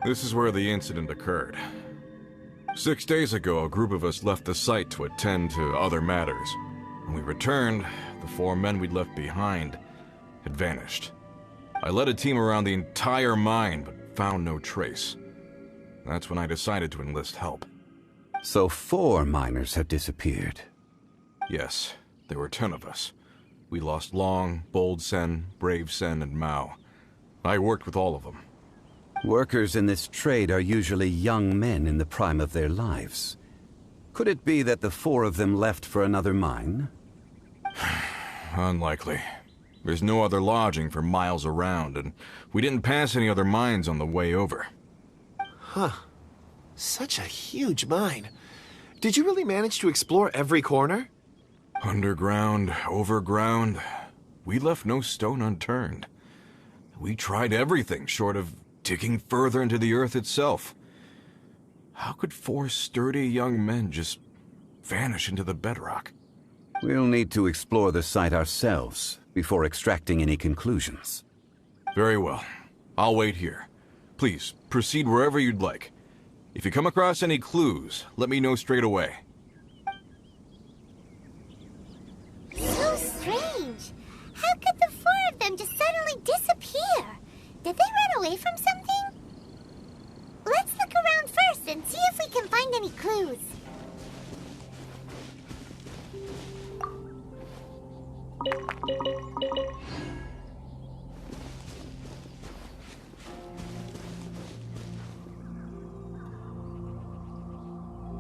This is where the incident occurred. 6 days ago, a group of us left the site to attend to other matters. When we returned, the 4 men we'd left behind had vanished. I led a team around the entire mine, but found no trace. That's when I decided to enlist help. So 4 miners have disappeared. Yes, there were 10 of us. We lost Long, Bold Sen, Brave Sen, and Mao. I worked with all of them. Workers in this trade are usually young men in the prime of their lives. Could it be that the 4 of them left for another mine? Unlikely. There's no other lodging for miles around, and we didn't pass any other mines on the way over. Huh. Such a huge mine. Did you really manage to explore every corner? Underground, overground, we left no stone unturned. We tried everything short of digging further into the earth itself. How could 4 sturdy young men just vanish into the bedrock? We'll need to explore the site ourselves before extracting any conclusions. Very well. I'll wait here. Please, proceed wherever you'd like. If you come across any clues, let me know straight away. So strange. How could the 4 of them just suddenly disappear? Did they run away from something? Let's look around first and see if we can find any clues.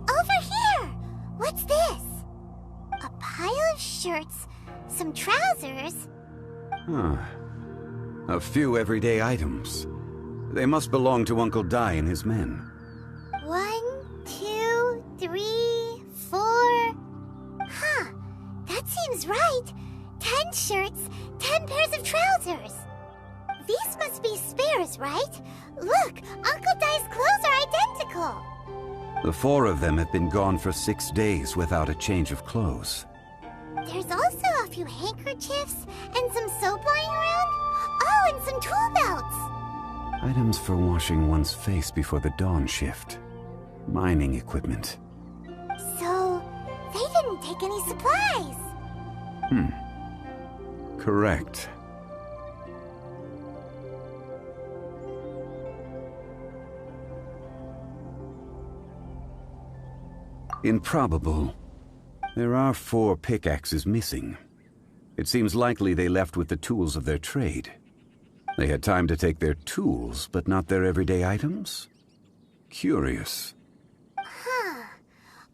Over here! What's this? A pile of shirts, some trousers. Huh. A few everyday items. They must belong to Uncle Dai and his men. 1, 2, 3, 4. Huh, that seems right. 10 shirts, 10 pairs of trousers. These must be spares, right? Look, Uncle Dai's clothes are identical. The 4 of them have been gone for 6 days without a change of clothes. There's also a few handkerchiefs and some soap lying around. Oh, and some tool belts. Items for washing one's face before the dawn shift. Mining equipment. So, they didn't take any supplies. Correct. Improbable. There are 4 pickaxes missing. It seems likely they left with the tools of their trade. They had time to take their tools, but not their everyday items? Curious. Huh.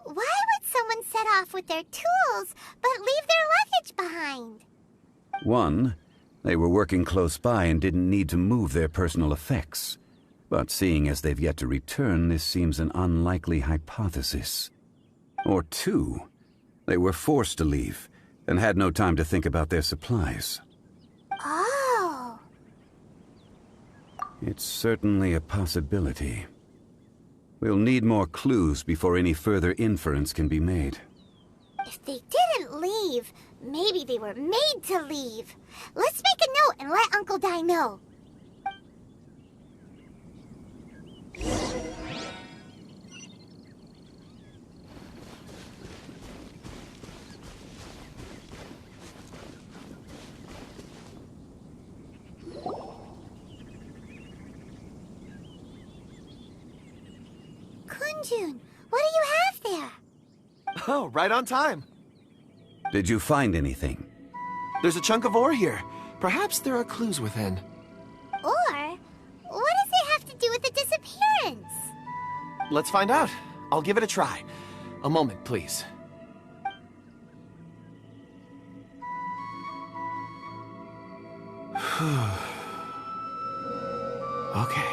Why would someone set off with their tools, but leave their luggage behind? 1, they were working close by and didn't need to move their personal effects. But seeing as they've yet to return, this seems an unlikely hypothesis. Or 2, they were forced to leave and had no time to think about their supplies. Oh. It's certainly a possibility. We'll need more clues before any further inference can be made. If they didn't leave, maybe they were made to leave. Let's make a note and let Uncle Dai know. Kunjun, what do you have there? Oh, right on time. Did you find anything? There's a chunk of ore here. Perhaps there are clues within. Or, what does it have to do with the disappearance? Let's find out. I'll give it a try. A moment, please. Okay.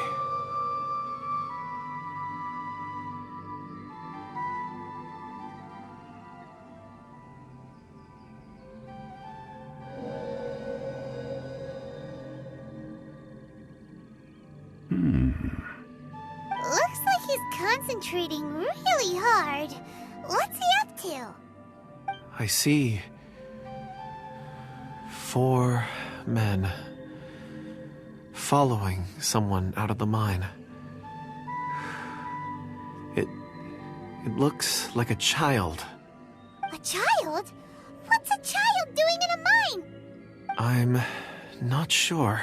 Looks like he's concentrating really hard. What's he up to? I see 4 men following someone out of the mine. It looks like a child. A child? What's a child doing in a mine? I'm not sure.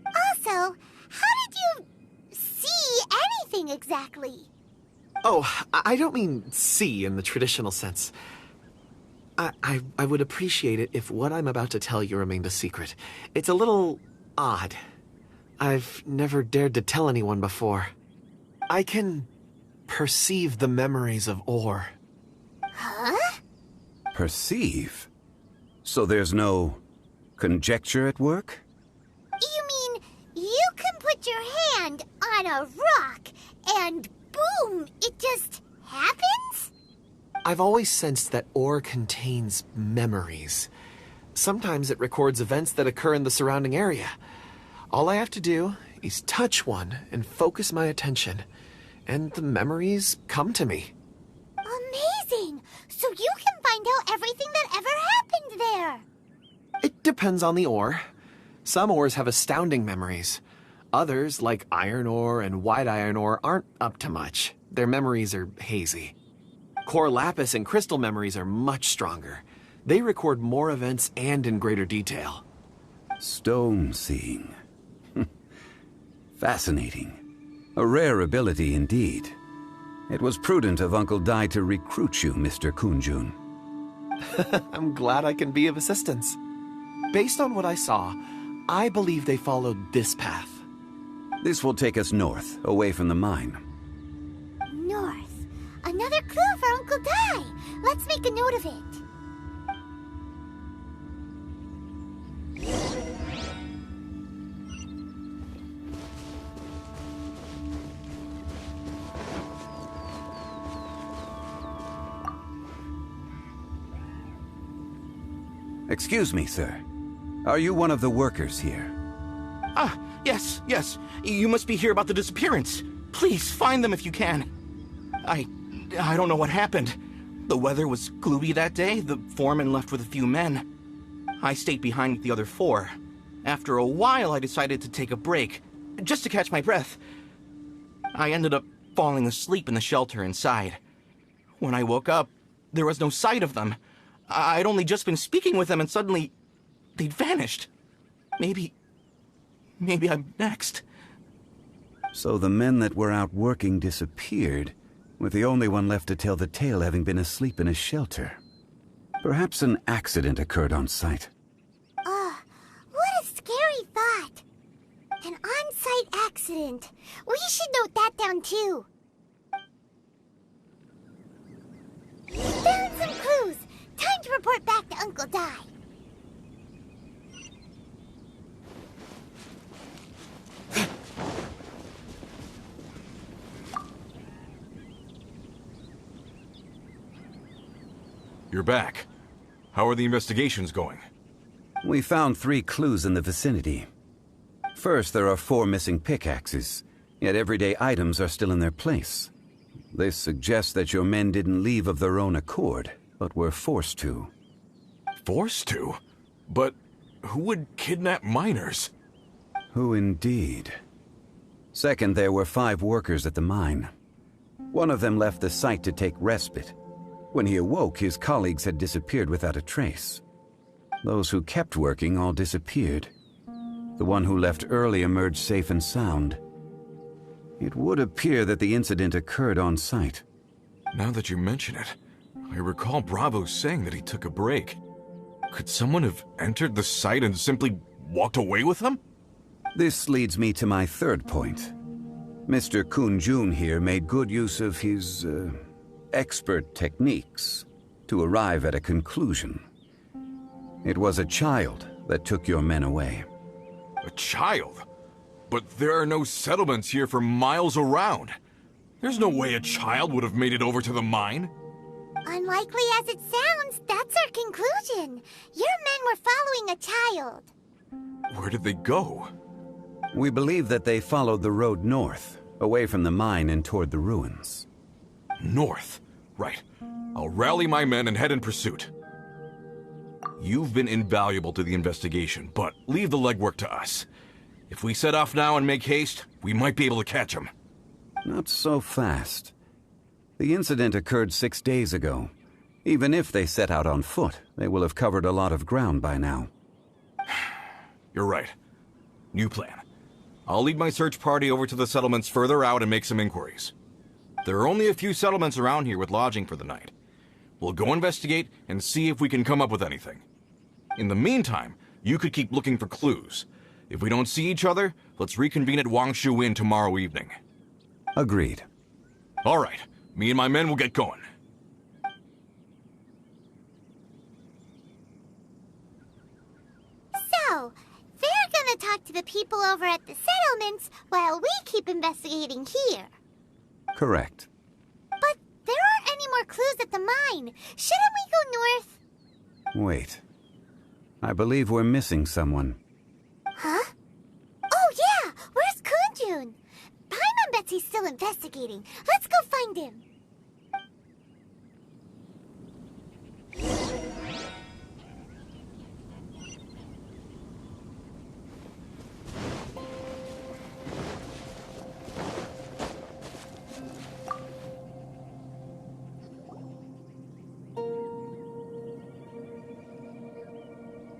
Also, how did you see anything exactly? Oh, I don't mean see in the traditional sense. I would appreciate it if what I'm about to tell you remained a secret. It's a little odd. I've never dared to tell anyone before. I can perceive the memories of ore. Huh? Perceive? So there's no conjecture at work? You mean you can put your hand on a rock and boom, it just happens? I've always sensed that ore contains memories. Sometimes it records events that occur in the surrounding area. All I have to do is touch one and focus my attention, and the memories come to me. Amazing! So you can find out everything that ever happened there. It depends on the ore. Some ores have astounding memories. Others, like iron ore and white iron ore, aren't up to much. Their memories are hazy. Core lapis and crystal memories are much stronger. They record more events and in greater detail. Stone seeing. Fascinating. A rare ability indeed. It was prudent of Uncle Dai to recruit you, Mr. Kunjun. I'm glad I can be of assistance. Based on what I saw, I believe they followed this path. This will take us north, away from the mine. North. Another clue for Uncle Dai. Let's make a note of it. Excuse me, sir. Are you one of the workers here? Ah, yes. You must be here about the disappearance. Please, find them if you can. I don't know what happened. The weather was gloomy that day. The foreman left with a few men. I stayed behind with the other 4. After a while, I decided to take a break, just to catch my breath. I ended up falling asleep in the shelter inside. When I woke up, there was no sight of them. I'd only just been speaking with them and suddenly they'd vanished. Maybe I'm next. So the men that were out working disappeared, with the only one left to tell the tale having been asleep in a shelter. Perhaps an accident occurred on site. What a scary thought. An on-site accident. We should note that down too. Found some clues. Time to report back to Uncle Dai. You're back. How are the investigations going? We found 3 clues in the vicinity. First, there are 4 missing pickaxes, yet everyday items are still in their place. This suggests that your men didn't leave of their own accord, but were forced to. Forced to? But who would kidnap miners? Who indeed? Second, there were 5 workers at the mine. One of them left the site to take respite. When he awoke, his colleagues had disappeared without a trace. Those who kept working all disappeared. The one who left early emerged safe and sound. It would appear that the incident occurred on site. Now that you mention it, I recall Bravo saying that he took a break. Could someone have entered the site and simply walked away with them? This leads me to my third point. Mr. Kunjun here made good use of his, expert techniques to arrive at a conclusion. It was a child that took your men away. A child? But there are no settlements here for miles around. There's no way a child would have made it over to the mine. Unlikely as it sounds, that's our conclusion. Your men were following a child. Where did they go? We believe that they followed the road north, away from the mine and toward the ruins. North. Right. I'll rally my men and head in pursuit. You've been invaluable to the investigation, but leave the legwork to us. If we set off now and make haste, we might be able to catch them. Not so fast. The incident occurred 6 days ago. Even if they set out on foot, they will have covered a lot of ground by now. You're right. New plan. I'll lead my search party over to the settlements further out and make some inquiries. There are only a few settlements around here with lodging for the night. We'll go investigate and see if we can come up with anything. In the meantime, you could keep looking for clues. If we don't see each other, let's reconvene at Wangshu Inn tomorrow evening. Agreed. All right. Me and my men will get going. So, they're gonna talk to the people over at the settlements while we keep investigating here. Correct. But there aren't any more clues at the mine. Shouldn't we go north? Wait. I believe we're missing someone. Huh? Oh yeah! Where's Kunjun? Paimon bets he's still investigating. Let's go find him.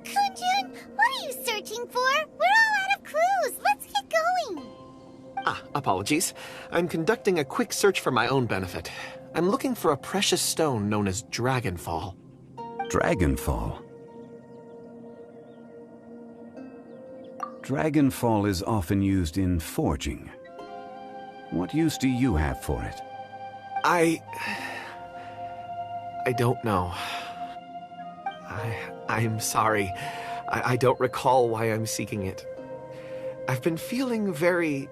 Kunjun, what are you searching for? We're all out of clues. Let's get going. Apologies. I'm conducting a quick search for my own benefit. I'm looking for a precious stone known as Dragonfall. Dragonfall? Dragonfall is often used in forging. What use do you have for it? I don't know. I'm sorry. I don't recall why I'm seeking it. I've been feeling very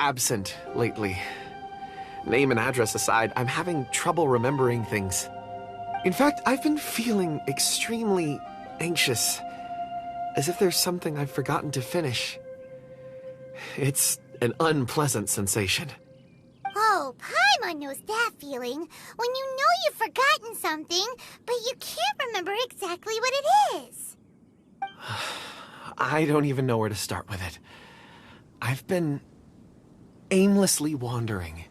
absent lately. Name and address aside, I'm having trouble remembering things. In fact, I've been feeling extremely anxious, as if there's something I've forgotten to finish. It's an unpleasant sensation. Oh, Paimon knows that feeling. When you know you've forgotten something, but you can't remember exactly what it is. I don't even know where to start with it. I've been aimlessly wandering.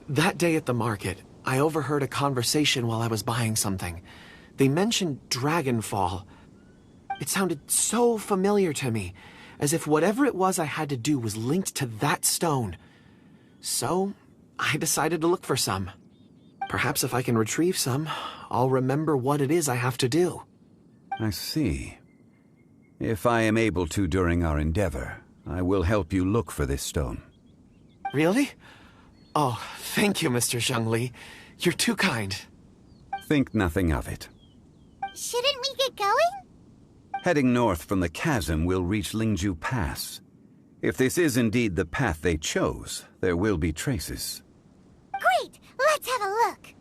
That day at the market, I overheard a conversation while I was buying something. They mentioned Dragonfall. It sounded so familiar to me, as if whatever it was I had to do was linked to that stone. So, I decided to look for some. Perhaps if I can retrieve some, I'll remember what it is I have to do. I see. If I am able to during our endeavor, I will help you look for this stone. Really? Oh, thank you, Mr. Zhengli. You're too kind. Think nothing of it. Shouldn't we get going? Heading north from the chasm, we'll reach Lingju Pass. If this is indeed the path they chose, there will be traces. Great! Let's have a look.